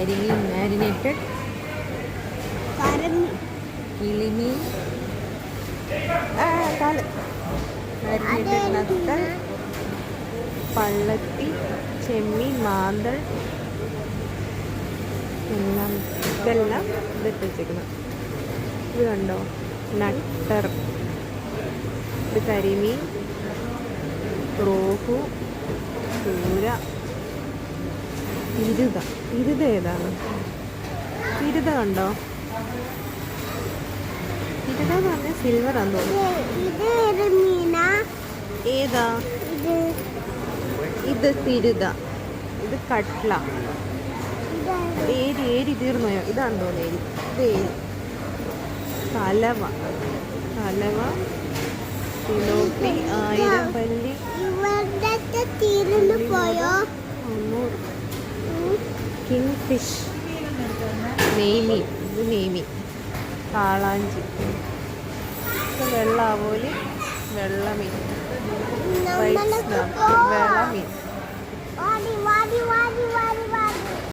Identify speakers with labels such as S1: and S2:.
S1: കരിമീൻ marinated, കിളിമീൻ marinated നത്തൽ, പള്ളത്തി, ചെമ്മീൻ, മാന്തൾ എല്ലാം ഇതെല്ലാം ഇതിട്ട് വെച്ചേക്കണം. ഇത് കണ്ടോ, നട്ടർ, ഇത് കരിമീൻ, റോഹു, ചൂര, ഇരുത ഏതാണ്? ഇരുത കണ്ടോ? ഇരുത എന്ന് പറഞ്ഞാൽ സിൽവർ ആണെന്ന് തോന്നുന്നു. ഏതാ ഇത്? തിരുത. ഇത് കട്ട്ല. ഏരി തീർന്നോയോ? ഇതാണ് തോന്നുന്നു ഏരി. ഇത് ഏരി. കലവ, സിലോപ്പി, ആയിരപ്പല്ലി, കിങ് ഫിഷ്, നെയ്മീൻ, ഇത് നെയ്മീൻ, കാളാഞ്ചി, വെള്ളാവോലി, വെള്ളമീൻ, വെള്ളമീൻ